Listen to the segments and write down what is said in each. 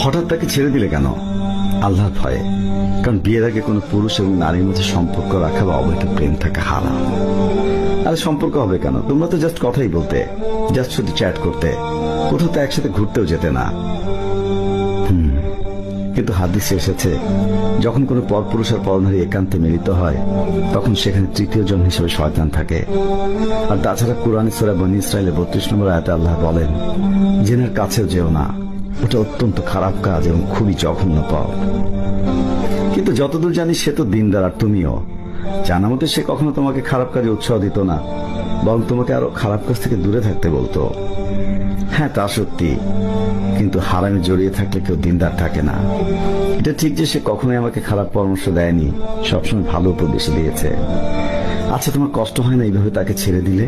হঠাৎ তাকে ছেড়ে দিলে কেন? আল্লাহর ভয়ে। কারণ বিয়ের আগে কোনো পুরুষ এবং নারীর মধ্যে সম্পর্ক রাখা বা অবৈধ প্রেম থাকা হারাম। আরে সম্পর্ক হবে কেন? তোমরা তো জাস্ট কথাই বলতে, জাস্ট শুধু চ্যাট করতে, কোথাও তো একসাথে ঘুরতেও যেতে না। কিন্তু হাদিসে এসেছে, যখন কোনো পরপুরুষ আর পরনারী একান্তে মিলিত হয়, তখন সেখানে তৃতীয় জন হিসেবে শয়তান থাকে। আর তাছাড়া কুরআনে সূরা বনী ইসরাঈলের 32 নম্বর আয়াতে আল্লাহ বলেন, জিনের কাছেও যেও না, ওটা অত্যন্ত খারাপ কাজ এবং খুবই জঘন্য পাপ। কিন্তু যতদূর জানি সে তো দিনদার, আর তুমিও জানা মতে সে কখনো তোমাকে খারাপ কাজে উৎসাহ দিত না, বরং তোমাকে আরো খারাপ কাজ থেকে দূরে থাকতে বলতো। হ্যাঁ, তা সত্যি, কিন্তু হারামে জড়িয়ে থাকলে কেউ দিনদার থাকে না। এটা ঠিক যে সে কখনোই আমাকে খারাপ পরামর্শ দেয়নি, সবসময় ভালো উপদেশ দিয়েছে। আচ্ছা, তোমার কষ্ট হয় না এইভাবে তাকে ছেড়ে দিলে?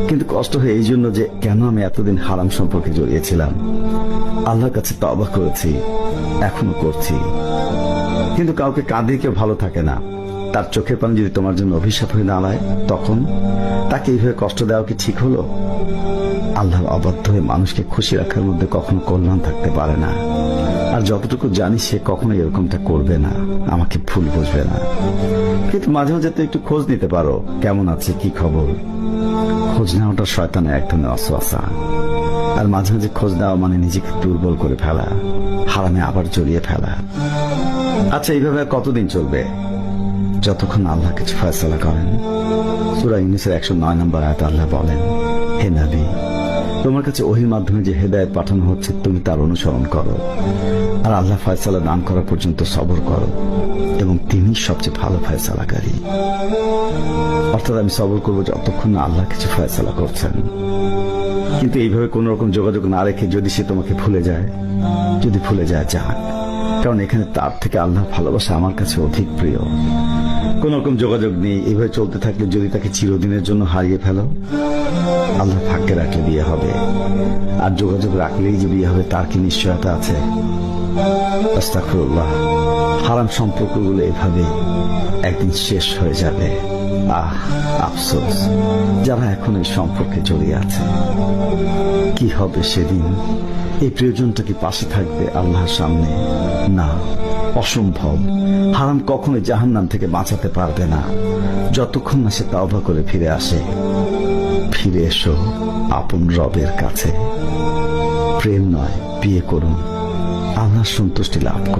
কিন্তু কষ্ট হয় এই জন্য যে কেন আমি এতদিন হারাম সম্পর্কে জড়িয়েছিলাম। আল্লাহর কাছে তওবা করেছি, এখনো করছি। কিন্তু কাউকে কাঁদিয়ে কেউ ভালো থাকে না। তার চোখের পানি যদি তোমার জন্য অভিশাপ হয়ে দাঁড়ায়, তখন তাকে এইভাবে কষ্ট দেওয়া কি ঠিক হলো? আল্লাহর অবাধ্য হয়ে মানুষকে খুশি রাখার মধ্যে কখনো কল্যাণ থাকতে পারে না। আর যতটুকু জানি সে কখনো এরকমটা করবে না, আমাকে ভুল বুঝবে না। কিন্তু মাঝে মাঝে তো একটু খোঁজ নিতে পারো, কেমন আছে, কি খবর। খোঁজ নেওয়াটা শয়তানের এক ধরনের ওয়াসওয়াসা। আর মাঝে মাঝে খোঁজ নেওয়া মানে নিজেকে দুর্বল করে ফেলা, হারামে আবার জড়িয়ে ফেলা। আচ্ছা, এইভাবে আর কতদিন চলবে? যতক্ষণ আল্লাহ কিছু ফয়সালা করেন। সূরা ইউনূসের 109 নম্বর আয়াতে আল্লাহ বলেন, হে নবী, তোমার কাছে ওহীর মাধ্যমে যে হেদায়েত পাঠানো হচ্ছে তুমি তার অনুসরণ করো, আর আল্লাহ ফয়সালা দান করা পর্যন্ত সবর করো, এবং তিনি সবচেয়ে ভালো ফয়সালাকারী। অর্থাৎ আমি সবর করবো যতক্ষণ না আল্লাহ কিছু ফয়সালা করছেন। কিন্তু এইভাবে কোন রকম যোগাযোগ না রেখে যদি সে তোমাকে ভুলে যায়, যাক, কারণ এখানে তার থেকে আল্লাহর ভালোবাসা আমার কাছে অধিক প্রিয়। কোন রকম যোগাযোগ নেই, এইভাবে চলতে থাকলে যদি তাকে চিরদিনের জন্য হারিয়ে ফেলো, আল্লাহ ভাগ্যে রাখলে বিয়ে হবে। আর যোগাযোগ রাখলেই যে বিয়ে হবে তার কি নিশ্চয়তা আছে? আস্তাগফিরুল্লাহ। হারাম সম্পর্কগুলো এভাবে একদিন শেষ হয়ে যাবে। আফসোস যারা এখন এই সম্পর্কে জড়িয়ে আছে। কি হবে সেদিন? এই প্রিয়জনটা কি পাশে থাকবে আল্লাহর সামনে? না, অসম্ভব। হারাম কখনোই জাহান্নাম থেকে বাঁচাতে পারবে না, যতক্ষণ না সে তওবা করে ফিরে আসে। ফিরে এসো আপন রবের কাছে। প্রেম নয়, বিয়ে করুন, আল্লাহর সন্তুষ্টি লাভ করুন।